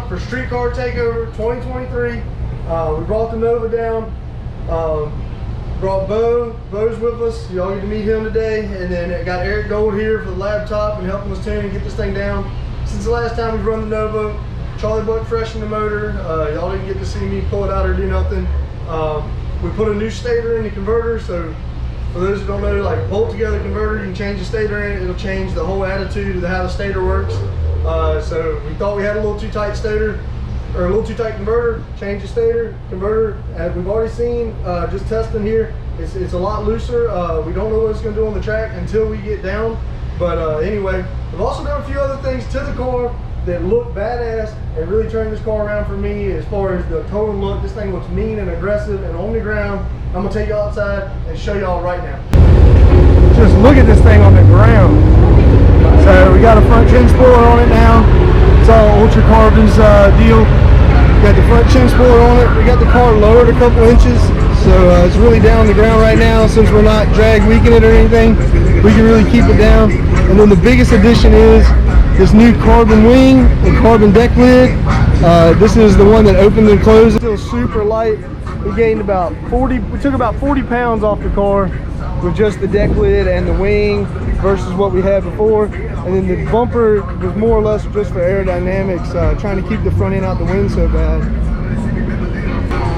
up for Streetcar Takeover 2023. We brought the Nova down. Brought Bo's with us. Y'all get to meet him today. And then I got Eric Gold here for the laptop and helping us tune and get this thing down. Since the last time we've run the Nova, Charlie Buck freshened the motor. Y'all didn't get to see me pull it out or do nothing. We put a new stator in the converter, so for those who don't know, like bolt together converter, you can change the stator in it. It'll change the whole attitude of how the stator works. So we thought we had a little too tight stator, or a little too tight converter. Change the stator, converter. As we've already seen, just testing here, it's a lot looser. We don't know what it's going to do on the track until we get down. But anyway, we've also done a few other things to the car that look badass and really turned this car around for me as far as the total look. This thing looks mean and aggressive and on the ground. I'm gonna take y'all outside and show y'all right now. Just look at this thing on the ground. So we got a front chin spoiler on it now. It's all Ultra Carbon's deal. Got the front chin spoiler on it. We got the car lowered a couple inches, so it's really down on the ground right now. Since we're not drag weakening it or anything, we can really keep it down. And then the biggest addition is this new carbon wing and carbon deck lid. This is the one that opened and closed. It's still super light. We gained about 40, we took about 40 pounds off the car with just the deck lid and the wing versus what we had before. And then the bumper was more or less just for aerodynamics, trying to keep the front end out the wind so bad.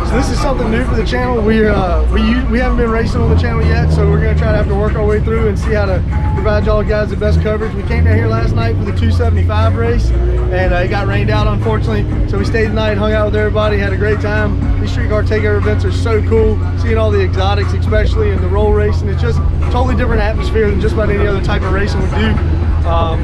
So this is something new for the channel. We haven't been racing on the channel yet, so we're gonna try to have to work our way through and see how to provide y'all guys the best coverage. We came down here last night for the 275 race, and it got rained out unfortunately. So we stayed the night, hung out with everybody, had a great time. These Streetcar Takeover events are so cool. Seeing all the exotics, especially in the roll racing, it's just a totally different atmosphere than just about any other type of racing we do.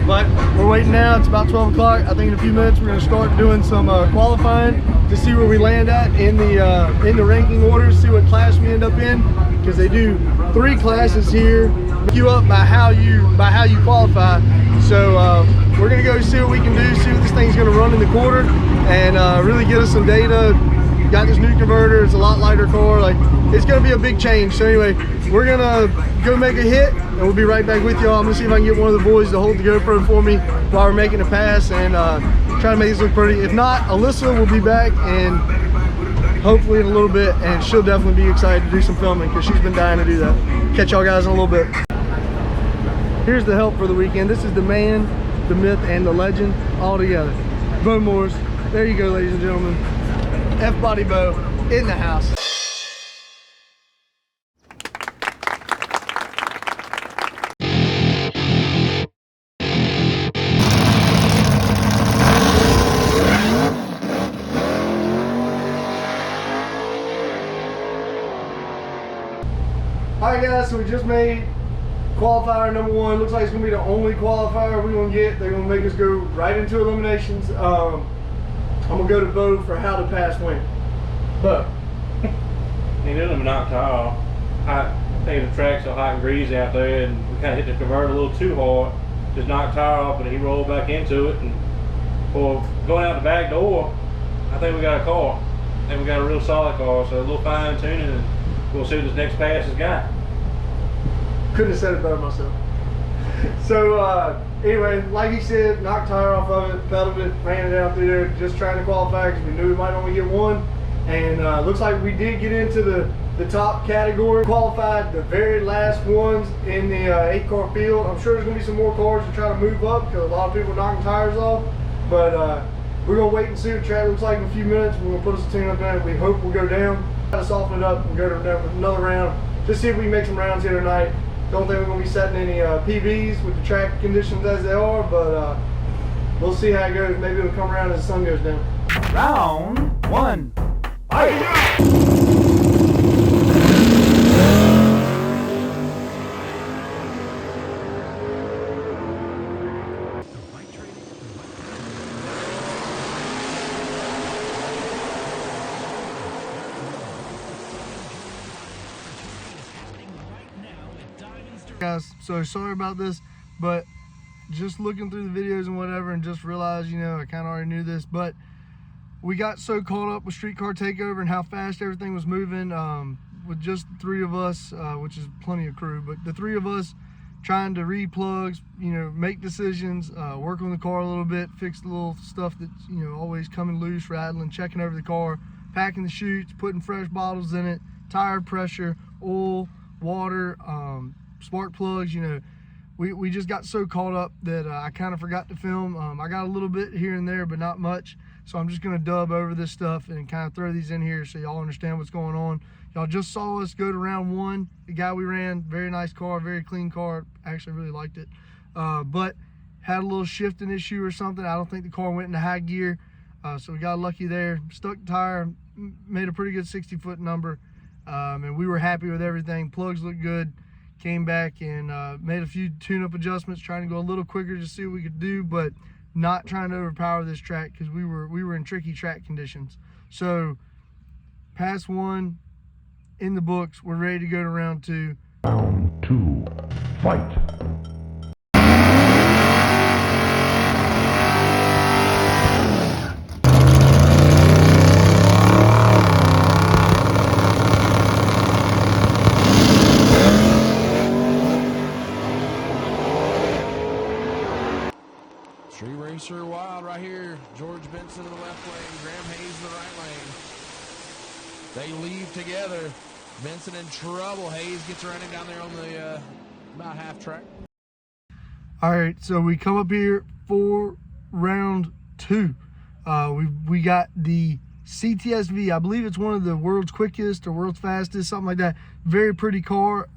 But we're waiting now. It's about 12 o'clock. I think in a few minutes we're going to start doing some qualifying to see where we land at in the ranking orders, see what class we end up in, because they do 3 classes here. You up by how you qualify. So we're going to go see what we can do, see what this thing's going to run in the quarter, and really get us some data. Got this new converter. It's a lot lighter car. Like, it's going to be a big change. So anyway, we're going to go make a hit and we'll be right back with y'all. I'm going to see if I can get one of the boys to hold the GoPro for me while we're making a pass and try to make this look pretty. If not, Alyssa will be back and hopefully in a little bit, and she'll definitely be excited to do some filming because she's been dying to do that. Catch y'all guys in a little bit. Here's the help for the weekend. This is the man, the myth, and the legend all together. Bo Morris. There you go, ladies and gentlemen. F-Body Bo in the house. Alright guys, so we just made qualifier number 1. Looks like it's going to be the only qualifier we're going to get. They're going to make us go right into eliminations. I'm going to go to Bo for how to pass win. Bo. He didn't knock tire off. I think the track's so hot and greasy out there, and we kind of hit the converter a little too hard. Just knocked tire off, and he rolled back into it. And for going out the back door, I think we got a car. I think we got a real solid car, so a little fine tuning, and we'll see what this next pass has got. Couldn't have said it better myself. So anyway, like he said, knocked tire off of it, pedaled it, ran it out through there, just trying to qualify because we knew we might only get one. And looks like we did get into the top category. Qualified the very last ones in the 8-car field. I'm sure there's going to be some more cars to try to move up because a lot of people are knocking tires off. But we're going to wait and see what the track looks like in a few minutes. We're going to put us a tune up in it. We hope we'll go down. Try to soften it up and go to another round. Just see if we can make some rounds here tonight. Don't think we're going to be setting any PBs with the track conditions as they are, but we'll see how it goes. Maybe it'll come around as the sun goes down. Round 1. Fight! Guys, so sorry about this, but just looking through the videos and whatever, and just realized, you know, I kind of already knew this, but we got so caught up with Streetcar Takeover and how fast everything was moving with just the 3 of us, which is plenty of crew, but the 3 of us trying to read plugs, you know, make decisions, work on the car a little bit, fix the little stuff that's, you know, always coming loose, rattling, checking over the car, packing the chutes, putting fresh bottles in it, tire pressure, oil, water, spark plugs. You know, we just got so caught up that I kind of forgot to film. I got a little bit here and there, but not much. So I'm just gonna dub over this stuff and kind of throw these in here so y'all understand what's going on. Y'all just saw us go to round one. The guy we ran, very nice car, very clean car. Actually really liked it. But had a little shifting issue or something. I don't think the car went into high gear. So we got lucky there. Stuck the tire, made a pretty good 60-foot number. And we were happy with everything. Plugs looked good. Came back and made a few tune-up adjustments, trying to go a little quicker to see what we could do, but not trying to overpower this track because we were in tricky track conditions. So pass one in the books. We're ready to go to round two. Round two, fight. Street Racer Wild right here. George Benson in the left lane, Graham Hayes in the right lane. They leave together. Benson in trouble. Hayes gets running down there on the about half track. All right, so we come up here for round two. We got the CTSV. I believe it's one of the world's quickest or world's fastest, something like that. Very pretty car.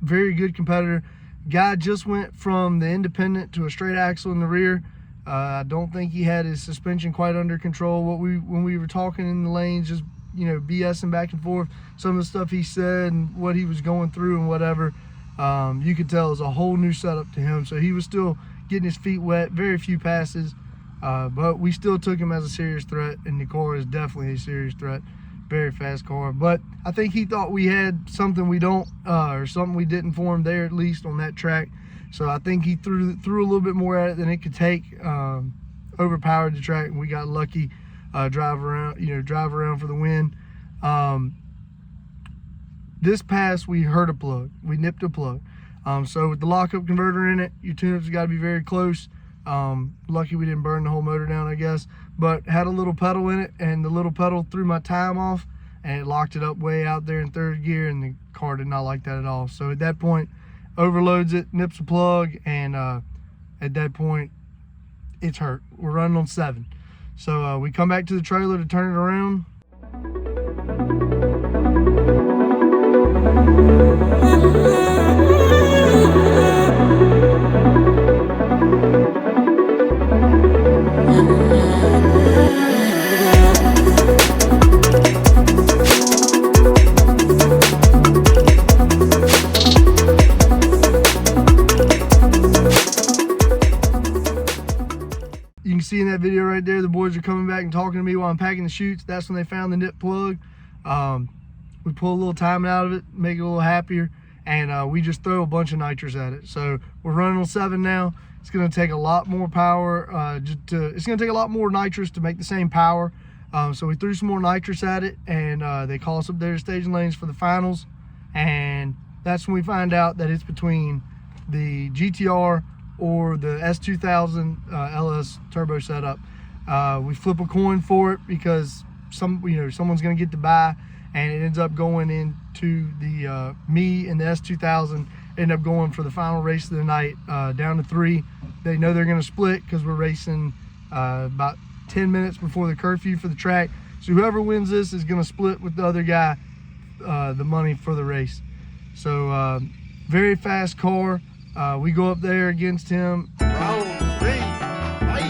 Very good competitor. Guy just went from the independent to a straight axle in the rear. I don't think he had his suspension quite under control. When we were talking in the lanes, just, you know, BSing back and forth, some of the stuff he said and what he was going through and whatever, you could tell it was a whole new setup to him. So he was still getting his feet wet, very few passes, but we still took him as a serious threat, and the car is definitely a serious threat. Very fast car, but I think he thought we had something we don't, or something we didn't for him there, at least on that track. So I think he threw a little bit more at it than it could take, overpowered the track, and we got lucky. Drive around for the win. This pass we hurt a plug, we nipped a plug. So with the lockup converter in it, your tune-up's got to be very close. Lucky we didn't burn the whole motor down, I guess, but had a little pedal in it, and the little pedal threw my time off, and it locked it up way out there in third gear, and the car did not like that at all. So at that point, overloads it, nips a plug, and at that point, it's hurt. We're running on 7. So we come back to the trailer to turn it around. You can see in that video right there, the boys are coming back and talking to me while I'm packing the chutes. That's when they found the nip plug. We pull a little time out of it, make it a little happier, and we just throw a bunch of nitrous at it. So we're running on 7 now. It's going to take a lot more power. It's going to take a lot more nitrous to make the same power. So we threw some more nitrous at it, and they call us up there to staging lanes for the finals. And that's when we find out that it's between the GTR or the S2000 LS turbo setup. We flip a coin for it because someone's going to get to buy, and it ends up going into the me and the S2000 end up going for the final race of the night, down to 3. They know they're going to split because we're racing about 10 minutes before the curfew for the track. So whoever wins this is going to split with the other guy the money for the race. So very fast car. We go up there against him. Round 3, fight.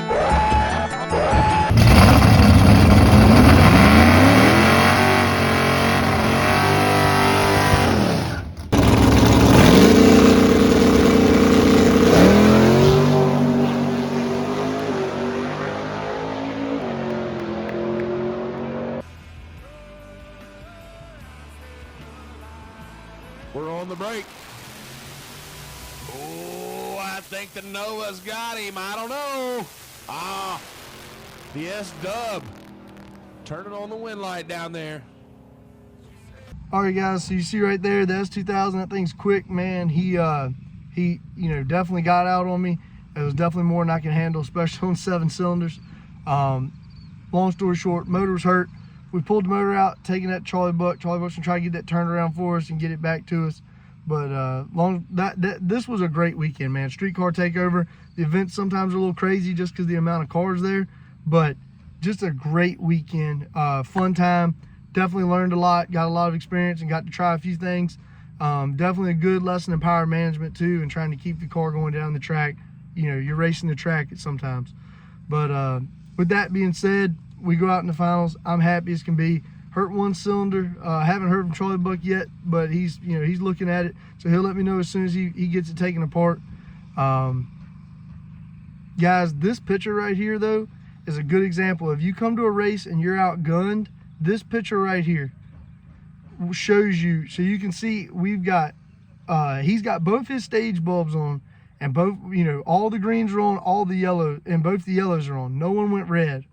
We're on the break. Oh, I think the Nova's got him. I don't know. The S-Dub. Turning on the wind light down there. All right, guys, so you see right there, the S2000, that thing's quick, man. He he, you know, definitely got out on me. It was definitely more than I can handle, especially on 7 cylinders. Long story short, motor was hurt. We pulled the motor out, taking that Charlie Buck's gonna try to get that turned around for us and get it back to us. But this was a great weekend, man. Streetcar takeover. The events sometimes are a little crazy just because the amount of cars there, but just a great weekend. Fun time. Definitely learned a lot, got a lot of experience, and got to try a few things. Definitely a good lesson in power management too, and trying to keep the car going down the track. You know, you're racing the track sometimes. But with that being said, we go out in the finals. I'm happy as can be. Hurt 1 cylinder. Haven't heard from Charlie Buck yet, but he's looking at it, so he'll let me know as soon as he gets it taken apart. Guys, this picture right here though is a good example. If you come to a race and you're outgunned, this picture right here shows you, so you can see we've got he's got both his stage bulbs on, and both, you know, all the greens are on, all the yellow, and both the yellows are on. No one went red,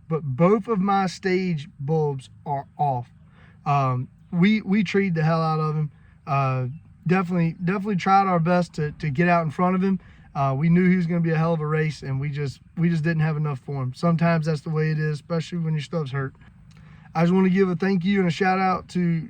but both of my stage bulbs are off. We treated the hell out of him. Definitely tried our best to get out in front of him. We knew he was going to be a hell of a race, and we just didn't have enough for him. Sometimes that's the way it is, especially when your stuff's hurt. I just want to give a thank you and a shout out to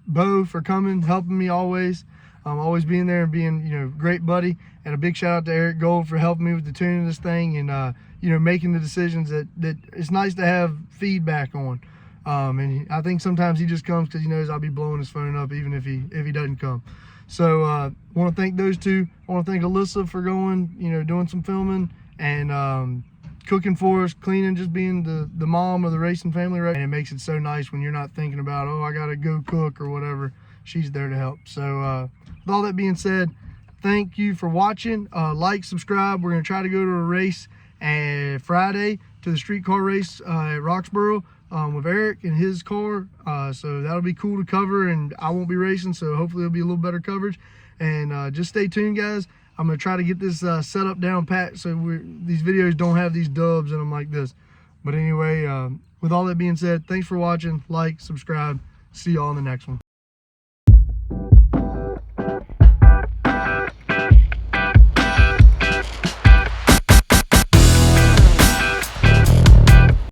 Bo for coming, helping me always. Always being there and being, you know, great buddy. And a big shout out to Eric Gold for helping me with the tuning of this thing, and you know, making the decisions that it's nice to have feedback on. And I think sometimes he just comes because he knows I'll be blowing his phone up even if he doesn't come. So want to thank those two. I want to thank Alyssa for going, you know, doing some filming and cooking for us, cleaning, just being the mom of the racing family, right? And it makes it so nice when you're not thinking about, oh, I gotta go cook or whatever. She's there to help. So with all that being said, thank you for watching. Like, subscribe. We're gonna try to go to a race Friday, to the streetcar race at Roxborough with Eric and his car. So that'll be cool to cover, and I won't be racing, so hopefully it'll be a little better coverage. And just stay tuned, guys. I'm gonna try to get this setup down pat so these videos don't have these dubs in them like this. But anyway, with all that being said, thanks for watching. Like, subscribe. See y'all in the next one.